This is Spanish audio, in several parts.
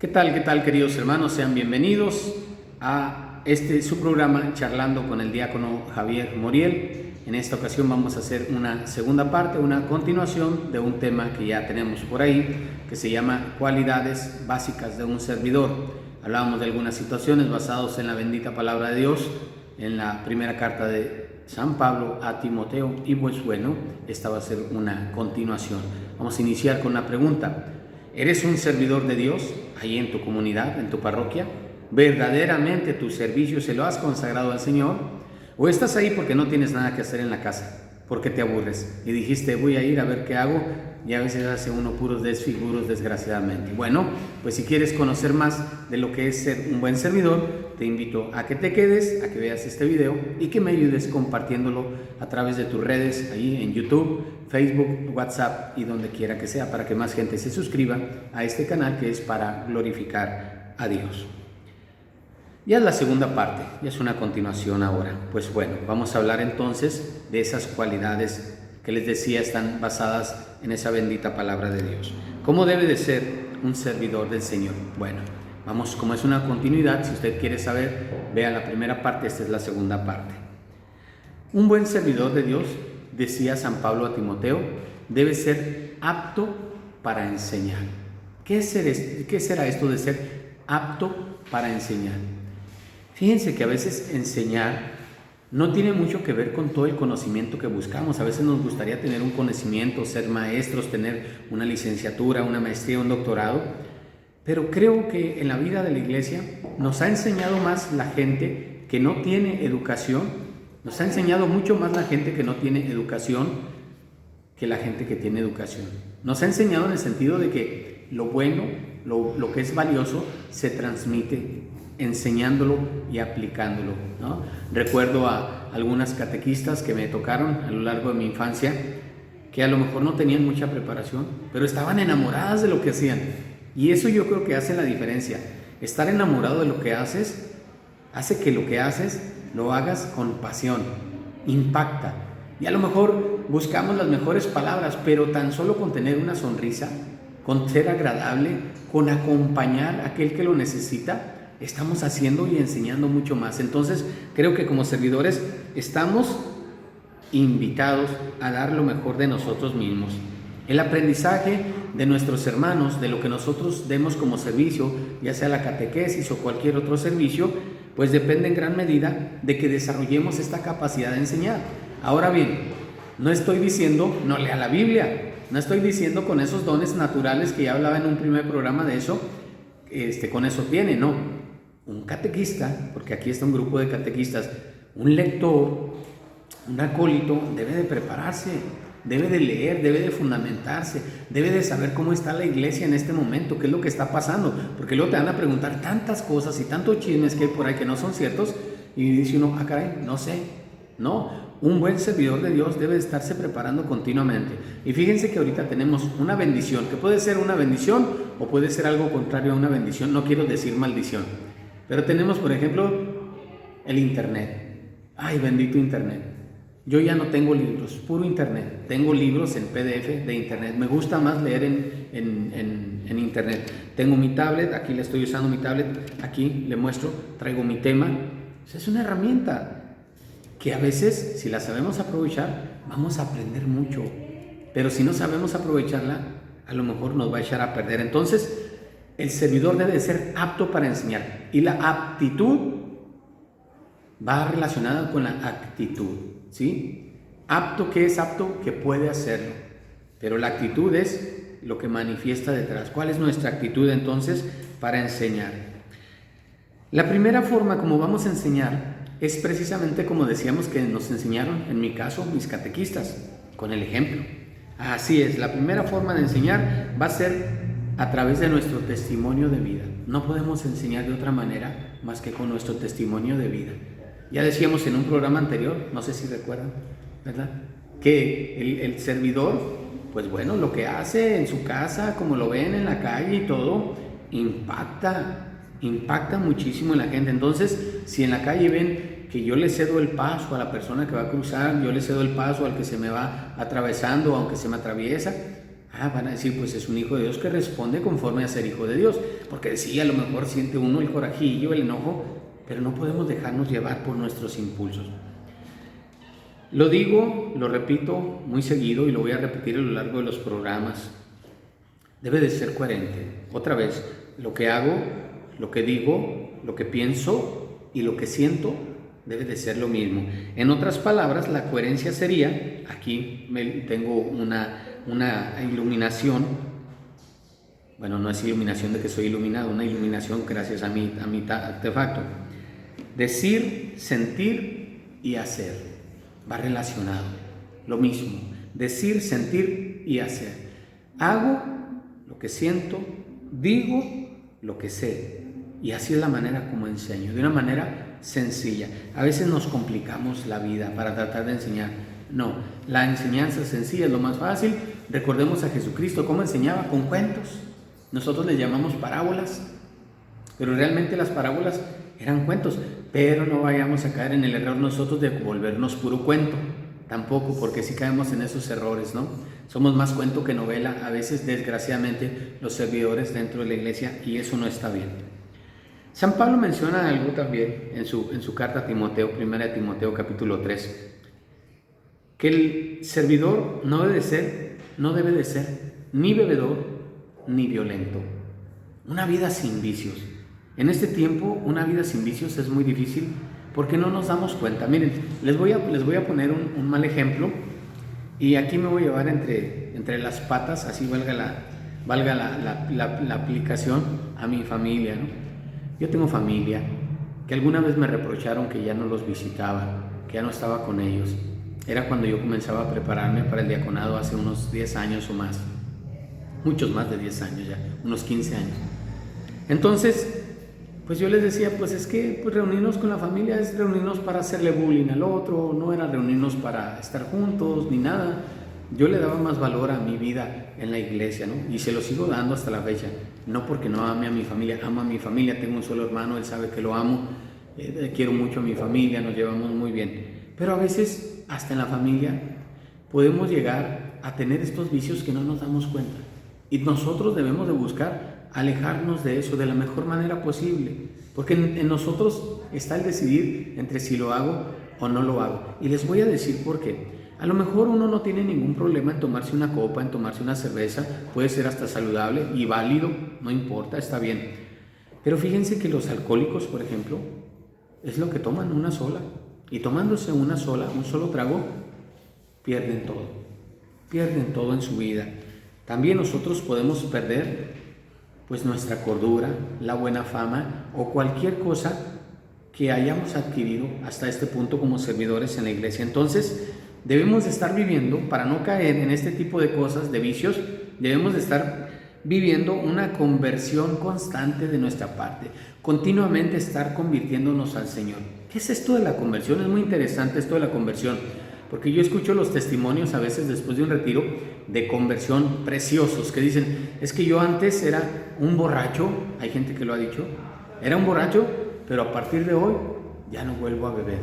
Qué tal, queridos hermanos? Sean bienvenidos a su programa Charlando con el diácono Javier Moriel. En esta ocasión vamos a hacer una segunda parte, una continuación de un tema que ya tenemos por ahí, que se llama Cualidades básicas de un servidor. Hablábamos de algunas situaciones basadas en la bendita palabra de Dios, en la primera carta de San Pablo a Timoteo, y pues bueno, esta va a ser una continuación. Vamos a iniciar con una pregunta. ¿Eres un servidor de Dios ahí en tu comunidad, en tu parroquia? ¿Verdaderamente tu servicio se lo has consagrado al Señor? ¿O estás ahí porque no tienes nada que hacer en la casa? Porque te aburres y dijiste, voy a ir a ver qué hago, y a veces hace uno puros desfiguros, desgraciadamente. Bueno, pues si quieres conocer más de lo que es ser un buen servidor, te invito a que te quedes, a que veas este video y que me ayudes compartiéndolo a través de tus redes, ahí en YouTube, Facebook, WhatsApp y donde quiera que sea, para que más gente se suscriba a este canal que es para glorificar a Dios. Ya es la segunda parte, ya es una continuación ahora. Pues bueno, vamos a hablar entonces de esas cualidades que les decía están basadas en esa bendita palabra de Dios. ¿Cómo debe de ser un servidor del Señor? Bueno, vamos, como es una continuidad, si usted quiere saber, vea la primera parte, esta es la segunda parte. Un buen servidor de Dios, decía San Pablo a Timoteo, debe ser apto para enseñar. ¿Qué será esto de ser apto para enseñar? Fíjense que a veces enseñar no tiene mucho que ver con todo el conocimiento que buscamos. A veces nos gustaría tener un conocimiento, ser maestros, tener una licenciatura, una maestría, un doctorado, pero creo que en la vida de la iglesia nos ha enseñado más la gente que no tiene educación, nos ha enseñado mucho más la gente que no tiene educación que la gente que tiene educación. Nos ha enseñado en el sentido de que lo bueno, lo que es valioso, se transmite enseñándolo y aplicándolo, ¿no? Recuerdo a algunas catequistas que me tocaron a lo largo de mi infancia, que a lo mejor no tenían mucha preparación, pero estaban enamoradas de lo que hacían. Y eso yo creo que hace la diferencia. Estar enamorado de lo que haces hace que lo que haces lo hagas con pasión, impacta. Y a lo mejor buscamos las mejores palabras, pero tan solo con tener una sonrisa, con ser agradable, con acompañar a aquel que lo necesita, estamos haciendo y enseñando mucho más. Entonces, creo que como servidores estamos invitados a dar lo mejor de nosotros mismos. El aprendizaje de nuestros hermanos, de lo que nosotros demos como servicio, ya sea la catequesis o cualquier otro servicio, pues depende en gran medida de que desarrollemos esta capacidad de enseñar. Ahora bien, no estoy diciendo no lea la Biblia, no estoy diciendo con esos dones naturales que ya hablaba en un primer programa de eso, con eso tiene, no. Un catequista, porque aquí está un grupo de catequistas, un lector, un acólito, debe de prepararse, debe de leer, debe de fundamentarse, debe de saber cómo está la iglesia en este momento, qué es lo que está pasando, porque luego te van a preguntar tantas cosas y tantos chismes que hay por ahí que no son ciertos, y dice uno, caray, no sé. No, un buen servidor de Dios debe de estarse preparando continuamente. Y fíjense que ahorita tenemos una bendición, que puede ser una bendición o puede ser algo contrario a una bendición, no quiero decir maldición. Pero tenemos, por ejemplo, el internet. Ay, bendito internet. Yo ya no tengo libros, puro internet. Tengo libros en PDF de internet. Me gusta más leer en internet. Tengo mi tablet, aquí le estoy usando mi tablet. Aquí le muestro, traigo mi tema. Es una herramienta que a veces, si la sabemos aprovechar, vamos a aprender mucho. Pero si no sabemos aprovecharla, a lo mejor nos va a echar a perder. Entonces, el servidor debe ser apto para enseñar, y la aptitud va relacionada con la actitud, ¿sí? Apto, ¿qué es apto? Que puede hacerlo, pero la actitud es lo que manifiesta detrás. ¿Cuál es nuestra actitud entonces para enseñar? La primera forma como vamos a enseñar es precisamente como decíamos que nos enseñaron, en mi caso, mis catequistas, con el ejemplo. Así es, la primera forma de enseñar va a ser a través de nuestro testimonio de vida. No podemos enseñar de otra manera más que con nuestro testimonio de vida. Ya decíamos en un programa anterior, no sé si recuerdan, ¿verdad?, que el servidor, pues bueno, lo que hace en su casa, como lo ven en la calle y todo, impacta muchísimo en la gente. Entonces, si en la calle ven que yo le cedo el paso a la persona que va a cruzar, yo le cedo el paso al que se me va atravesando, aunque se me atraviesa, Van a decir, pues es un hijo de Dios que responde conforme a ser hijo de Dios. Porque sí, a lo mejor siente uno el corajillo, el enojo, pero no podemos dejarnos llevar por nuestros impulsos. Lo digo, lo repito muy seguido y lo voy a repetir a lo largo de los programas. Debe de ser coherente. Otra vez, lo que hago, lo que digo, lo que pienso y lo que siento debe de ser lo mismo. En otras palabras, la coherencia sería, aquí tengo una iluminación. Bueno, no es iluminación de que soy iluminado, una iluminación gracias a mi artefacto. Decir, sentir y hacer. Va relacionado. Lo mismo. Decir, sentir y hacer. Hago lo que siento, digo lo que sé. Y así es la manera como enseño, de una manera sencilla. A veces nos complicamos la vida para tratar de enseñar. No, la enseñanza sencilla es lo más fácil. Recordemos a Jesucristo cómo enseñaba, con cuentos. Nosotros le llamamos parábolas, pero realmente las parábolas eran cuentos. Pero no vayamos a caer en el error nosotros de volvernos puro cuento. Tampoco, porque sí caemos en esos errores, ¿no? Somos más cuento que novela, a veces, desgraciadamente, los servidores dentro de la iglesia, y eso no está bien. San Pablo menciona algo también en su carta a Timoteo, 1 Timoteo capítulo 3, que el servidor no debe de ser ni bebedor ni violento. Una vida sin vicios. En este tiempo, una vida sin vicios es muy difícil porque no nos damos cuenta. Miren, les voy a poner un mal ejemplo, y aquí me voy a llevar entre las patas, así valga la aplicación, a mi familia, ¿no? Yo tengo familia que alguna vez me reprocharon que ya no los visitaba, que ya no estaba con ellos. Era cuando yo comenzaba a prepararme para el diaconado hace unos 10 años o más. Muchos más de 10 años ya, unos 15 años. Entonces, pues yo les decía, pues es que pues reunirnos con la familia es reunirnos para hacerle bullying al otro, no era reunirnos para estar juntos ni nada. Yo le daba más valor a mi vida en la iglesia, ¿no? Y se lo sigo dando hasta la fecha. No porque no ame a mi familia, amo a mi familia, tengo un solo hermano, él sabe que lo amo, quiero mucho a mi familia, nos llevamos muy bien. Pero a veces, hasta en la familia, podemos llegar a tener estos vicios que no nos damos cuenta. Y nosotros debemos de buscar alejarnos de eso de la mejor manera posible, porque en nosotros está el decidir entre si lo hago o no lo hago. Y les voy a decir por qué. A lo mejor uno no tiene ningún problema en tomarse una copa, en tomarse una cerveza, puede ser hasta saludable y válido, no importa, está bien. Pero fíjense que los alcohólicos, por ejemplo, es lo que toman una sola, y tomándose un solo trago, pierden todo en su vida. También nosotros podemos perder pues nuestra cordura, la buena fama o cualquier cosa que hayamos adquirido hasta este punto como servidores en la iglesia. Entonces, debemos de estar viviendo, para no caer en este tipo de cosas, de vicios, debemos de estar viviendo una conversión constante de nuestra parte, continuamente estar convirtiéndonos al Señor. ¿Qué es esto de la conversión? Es muy interesante esto de la conversión, porque yo escucho los testimonios a veces después de un retiro de conversión preciosos, que dicen, es que yo antes era un borracho, hay gente que lo ha dicho, era un borracho, pero a partir de hoy ya no vuelvo a beber,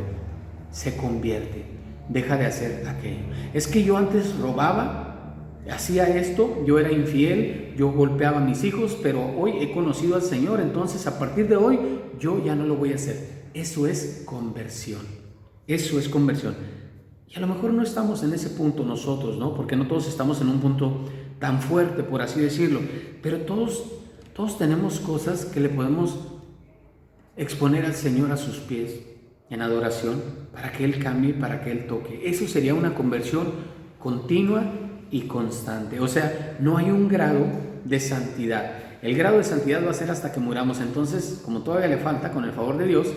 se convierte, deja de hacer aquello. Es que yo antes robaba, hacía esto, yo era infiel, yo golpeaba a mis hijos, pero hoy he conocido al Señor, entonces a partir de hoy yo ya no lo voy a hacer. Eso es conversión, eso es conversión. Y a lo mejor no estamos en ese punto nosotros, ¿no? Porque no todos estamos en un punto tan fuerte, por así decirlo, pero todos tenemos cosas que le podemos exponer al Señor a sus pies en adoración, para que Él cambie, para que Él toque. Eso sería una conversión continua y constante. O sea, no hay un grado de santidad. El grado de santidad va a ser hasta que muramos. Entonces, como todavía le falta, con el favor de Dios,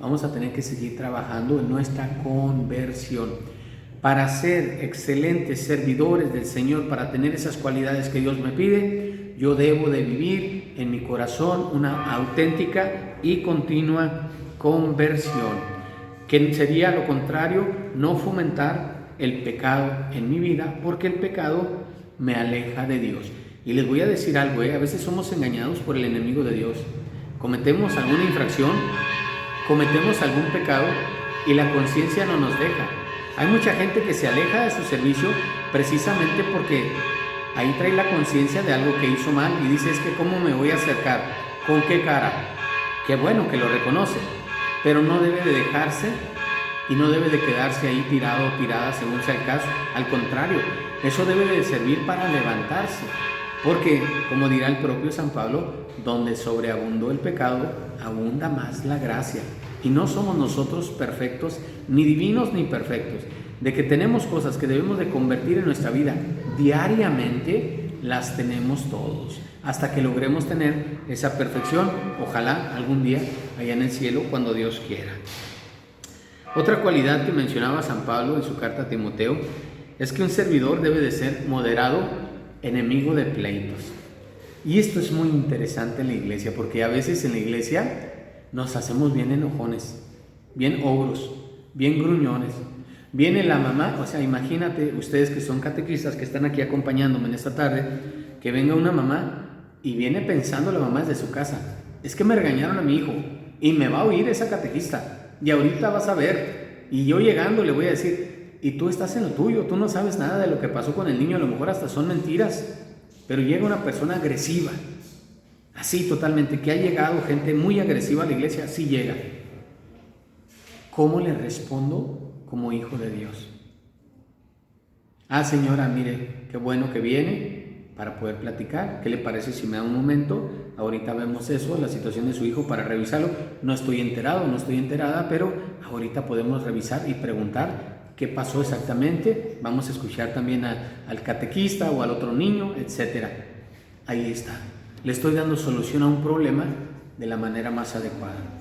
vamos a tener que seguir trabajando en nuestra conversión. Para ser excelentes servidores del Señor, para tener esas cualidades que Dios me pide, yo debo de vivir en mi corazón una auténtica y continua conversión, que sería lo contrario, no fomentar el pecado en mi vida, porque el pecado me aleja de Dios. Y les voy a decir algo, a veces somos engañados por el enemigo de Dios, cometemos alguna infracción, cometemos algún pecado y la conciencia no nos deja. Hay mucha gente que se aleja de su servicio precisamente porque ahí trae la conciencia de algo que hizo mal y dice, es que ¿cómo me voy a acercar? ¿Con qué cara? Qué bueno que lo reconoce, pero no debe de dejarse y no debe de quedarse ahí tirado o tirada según sea el caso. Al contrario, eso debe de servir para levantarse, porque, como dirá el propio San Pablo, donde sobreabundó el pecado, abunda más la gracia. Y no somos nosotros perfectos, ni divinos ni perfectos. De que tenemos cosas que debemos de convertir en nuestra vida diariamente, las tenemos todos, hasta que logremos tener esa perfección, ojalá algún día allá en el cielo, cuando Dios quiera. Otra cualidad que mencionaba San Pablo en su carta a Timoteo es que un servidor debe de ser moderado, enemigo de pleitos. Y esto es muy interesante en la iglesia, porque a veces en la iglesia nos hacemos bien enojones, bien ogros, bien gruñones. Viene la mamá, o sea, imagínate ustedes que son catequistas, que están aquí acompañándome en esta tarde, que venga una mamá y viene pensando la mamá desde su casa, es que me regañaron a mi hijo y me va a oír esa catequista y ahorita vas a ver, y yo llegando le voy a decir, y tú estás en lo tuyo, tú no sabes nada de lo que pasó con el niño, a lo mejor hasta son mentiras, pero llega una persona agresiva, así totalmente, que ha llegado gente muy agresiva a la iglesia, así llega. ¿Cómo le respondo como hijo de Dios? Ah, señora, mire, qué bueno que viene para poder platicar. ¿Qué le parece si me da un momento? Ahorita vemos eso, la situación de su hijo, para revisarlo. No estoy enterado, no estoy enterada, pero ahorita podemos revisar y preguntar qué pasó exactamente. Vamos a escuchar también al catequista o al otro niño, etcétera. Ahí está. Le estoy dando solución a un problema de la manera más adecuada.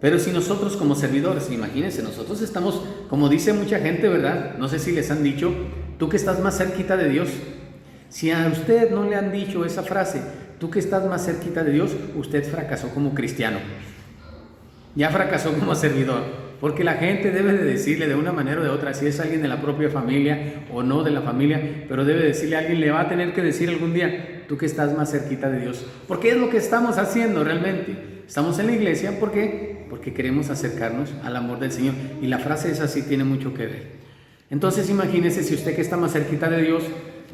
Pero si nosotros como servidores, imagínense, nosotros estamos, como dice mucha gente, ¿verdad? No sé si les han dicho, tú que estás más cerquita de Dios. Si a usted no le han dicho esa frase, tú que estás más cerquita de Dios, usted fracasó como cristiano. Ya fracasó como servidor. Porque la gente debe de decirle de una manera o de otra, si es alguien de la propia familia o no de la familia, pero debe decirle a alguien, le va a tener que decir algún día, tú que estás más cerquita de Dios. Porque es lo que estamos haciendo realmente. Estamos en la iglesia, ¿por qué? Porque queremos acercarnos al amor del Señor. Y la frase esa sí tiene mucho que ver. Entonces imagínese si usted que está más cerquita de Dios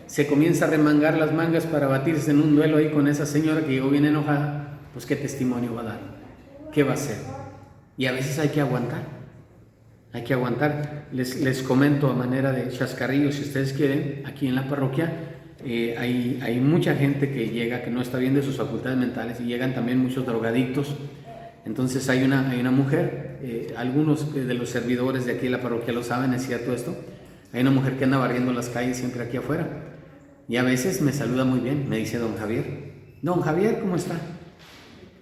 se comienza a remangar las mangas para batirse en un duelo ahí con esa señora que llegó bien enojada, pues ¿qué testimonio va a dar? ¿Qué va a hacer? Y a veces hay que aguantar. Hay que aguantar. Les comento a manera de chascarrillo, si ustedes quieren, aquí en la parroquia hay mucha gente que llega, que no está bien de sus facultades mentales, y llegan también muchos drogadictos. Entonces hay una mujer, algunos de los servidores de aquí de la parroquia lo saben, es cierto esto. Hay una mujer que anda barriendo las calles siempre aquí afuera, y a veces me saluda muy bien, me dice don Javier, ¿cómo está?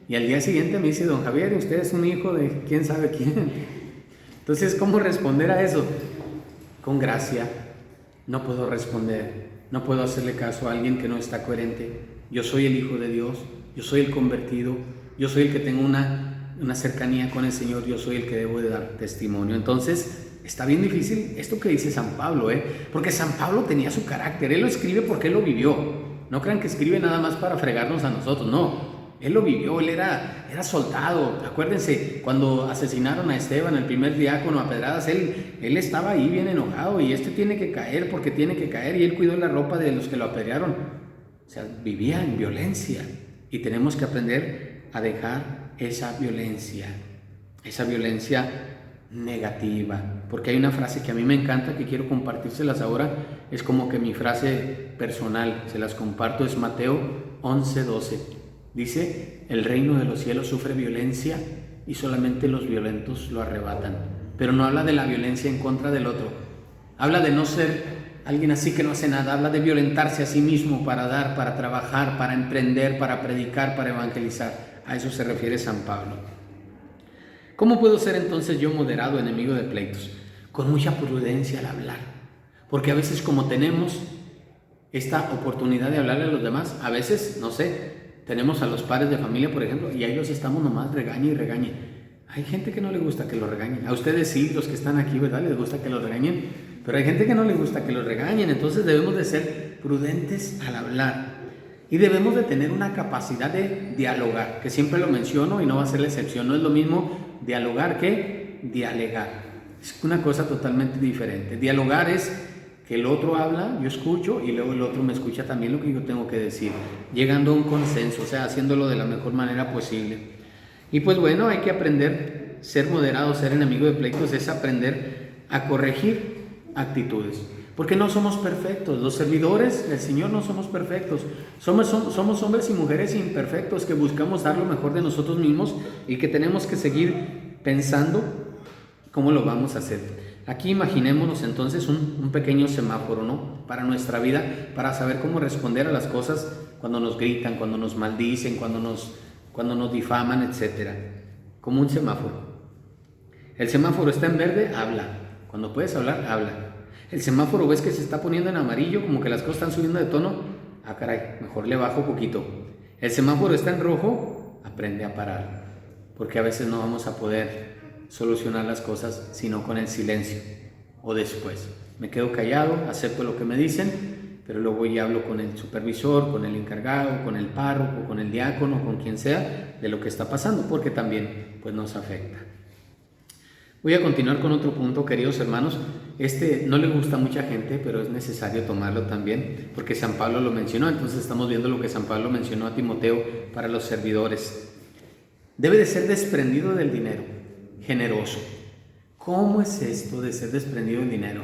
Y al día siguiente me dice, don Javier, usted es un hijo de quién sabe quién. Entonces, ¿cómo responder a eso? Con gracia. No puedo responder, no puedo hacerle caso a alguien que no está coherente. Yo soy el Hijo de Dios, yo soy el convertido, yo soy el que tengo una cercanía con el Señor, yo soy el que debo de dar testimonio. Entonces, está bien difícil esto que dice San Pablo, porque San Pablo tenía su carácter, él lo escribe porque él lo vivió. No crean que escribe nada más para fregarnos a nosotros, no. Él lo vivió, él era soldado. Acuérdense, cuando asesinaron a Esteban, el primer diácono, a pedradas, él estaba ahí bien enojado, y tiene que caer porque tiene que caer, y él cuidó la ropa de los que lo apedrearon. O sea, vivía en violencia, y tenemos que aprender a dejar esa violencia negativa. Porque hay una frase que a mí me encanta, que quiero compartírselas ahora, es como que mi frase personal, se las comparto, es Mateo 11:12. Dice, el reino de los cielos sufre violencia y solamente los violentos lo arrebatan. Pero no habla de la violencia en contra del otro. Habla de no ser alguien así que no hace nada. Habla de violentarse a sí mismo para dar, para trabajar, para emprender, para predicar, para evangelizar. A eso se refiere San Pablo. ¿Cómo puedo ser entonces yo moderado, enemigo de pleitos? Con mucha prudencia al hablar. Porque a veces, como tenemos esta oportunidad de hablarle a los demás, a veces, no sé, tenemos a los padres de familia, por ejemplo, y a ellos estamos nomás regañe y regañe. Hay gente que no le gusta que los regañen. A ustedes sí, los que están aquí, ¿verdad? Les gusta que los regañen. Pero hay gente que no le gusta que los regañen. Entonces debemos de ser prudentes al hablar. Y debemos de tener una capacidad de dialogar, que siempre lo menciono y no va a ser la excepción. No es lo mismo dialogar que dialegar. Es una cosa totalmente diferente. Dialogar es que el otro habla, yo escucho y luego el otro me escucha también lo que yo tengo que decir, llegando a un consenso, o sea, haciéndolo de la mejor manera posible. Y pues bueno, hay que aprender, ser moderado, ser enemigo de pleitos, es aprender a corregir actitudes. Porque no somos perfectos, los servidores del Señor no somos perfectos, somos hombres y mujeres imperfectos que buscamos dar lo mejor de nosotros mismos y que tenemos que seguir pensando cómo lo vamos a hacer. Aquí imaginémonos entonces un pequeño semáforo, ¿no? Para nuestra vida, para saber cómo responder a las cosas cuando nos gritan, cuando nos maldicen, cuando nos difaman, etc. Como un semáforo. El semáforo está en verde, habla. Cuando puedes hablar, habla. El semáforo ves que se está poniendo en amarillo, como que las cosas están subiendo de tono. Ah, caray, mejor le bajo poquito. El semáforo está en rojo, aprende a parar. Porque a veces no vamos a poder solucionar las cosas sino con el silencio o después. Me quedo callado, acepto lo que me dicen, pero luego ya hablo con el supervisor, con el encargado, con el párroco, con el diácono, con quien sea, de lo que está pasando, porque también pues nos afecta. Voy a continuar con otro punto, queridos hermanos. Este no le gusta a mucha gente, pero es necesario tomarlo también, porque San Pablo lo mencionó. Entonces estamos viendo lo que San Pablo mencionó a Timoteo para los servidores. Debe de ser desprendido del dinero, generoso. ¿Cómo es esto de ser desprendido del dinero?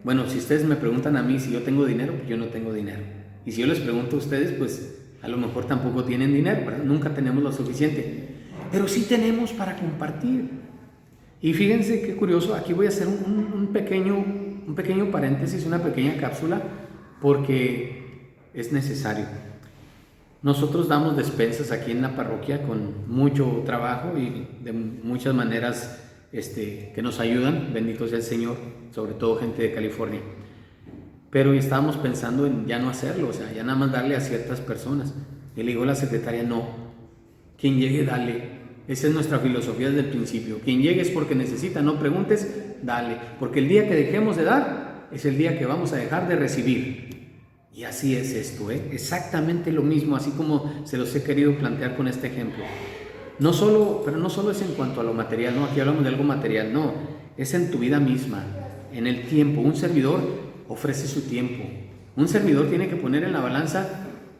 Bueno, si ustedes me preguntan a mí si yo tengo dinero, pues yo no tengo dinero. Y si yo les pregunto a ustedes, pues a lo mejor tampoco tienen dinero, ¿verdad? Nunca tenemos lo suficiente. Pero sí tenemos para compartir. Y fíjense qué curioso, aquí voy a hacer un pequeño paréntesis, una pequeña cápsula, porque es necesario. Nosotros damos despensas aquí en la parroquia con mucho trabajo y de muchas maneras que nos ayudan, bendito sea el Señor, sobre todo gente de California. Pero estábamos pensando en ya no hacerlo, o sea, ya nada más darle a ciertas personas. Y le digo a la secretaria, no, quien llegue, dale. Esa es nuestra filosofía desde el principio. Quien llegue es porque necesita, no preguntes, dale. Porque el día que dejemos de dar, es el día que vamos a dejar de recibir. Y así es esto, exactamente lo mismo, así como se los he querido plantear con este ejemplo. Pero no solo es en cuanto a lo material, no, aquí hablamos de algo material, no, es en tu vida misma, en el tiempo. Un servidor ofrece su tiempo. Un servidor tiene que poner en la balanza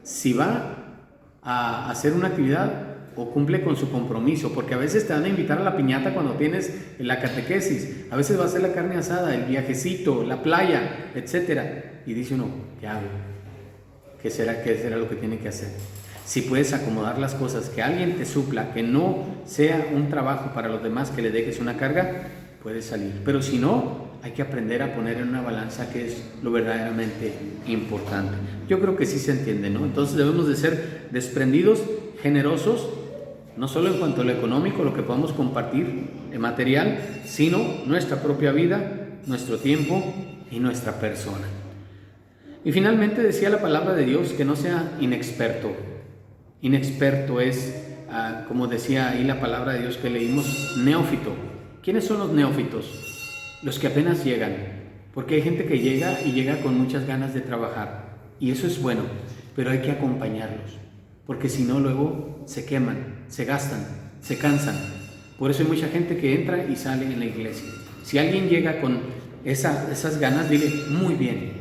si va a hacer una actividad o cumple con su compromiso, porque a veces te van a invitar a la piñata cuando tienes la catequesis, a veces va a ser la carne asada, el viajecito, la playa, etcétera, y dice uno, ¿qué hago? ¿Qué será lo que tiene que hacer? Si puedes acomodar las cosas, que alguien te supla, que no sea un trabajo para los demás, que le dejes una carga, puedes salir, pero si no, hay que aprender a poner en una balanza que es lo verdaderamente importante. Yo creo que sí se entiende, ¿no? Entonces debemos de ser desprendidos, generosos, no solo en cuanto a lo económico, lo que podamos compartir en material, sino nuestra propia vida, nuestro tiempo y nuestra persona. Y finalmente decía la palabra de Dios que no sea inexperto. Inexperto es, como decía ahí la palabra de Dios que leímos, neófito. ¿Quiénes son los neófitos? Los que apenas llegan, porque hay gente que llega y llega con muchas ganas de trabajar, y eso es bueno, pero hay que acompañarlos, porque si no luego se queman, se gastan, se cansan. Por eso hay mucha gente que entra y sale en la iglesia. Si alguien llega con esas ganas, dile, muy bien,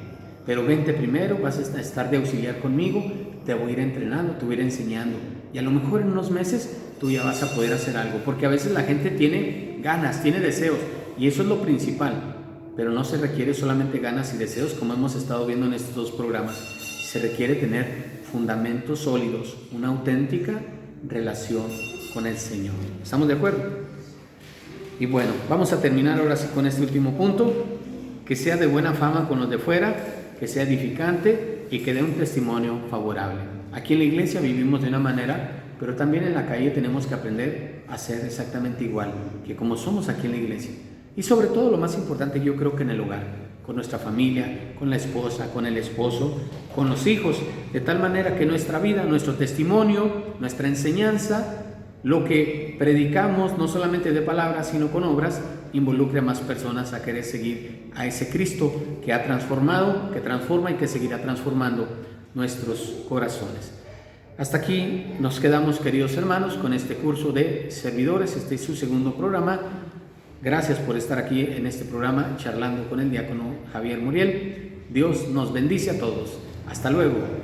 pero vente primero, vas a estar de auxiliar conmigo, te voy a ir entrenando, te voy a ir enseñando, y a lo mejor en unos meses tú ya vas a poder hacer algo, porque a veces la gente tiene ganas, tiene deseos, y eso es lo principal, pero no se requiere solamente ganas y deseos, como hemos estado viendo en estos dos programas. Se requiere tener fundamentos sólidos, una auténtica relación con el Señor. ¿Estamos de acuerdo? Y bueno, vamos a terminar ahora sí con este último punto, que sea de buena fama con los de fuera, que sea edificante y que dé un testimonio favorable. Aquí en la iglesia vivimos de una manera, pero también en la calle tenemos que aprender a ser exactamente igual que como somos aquí en la iglesia. Y sobre todo lo más importante, yo creo que en el hogar, con nuestra familia, con la esposa, con el esposo, con los hijos, de tal manera que nuestra vida, nuestro testimonio, nuestra enseñanza, lo que predicamos, no solamente de palabras, sino con obras, involucre a más personas a querer seguir a ese Cristo que ha transformado, que transforma y que seguirá transformando nuestros corazones. Hasta aquí nos quedamos, queridos hermanos, con este curso de servidores. Este es su segundo programa. Gracias por estar aquí en este programa charlando con el diácono Javier Muriel. Dios nos bendice a todos. Hasta luego.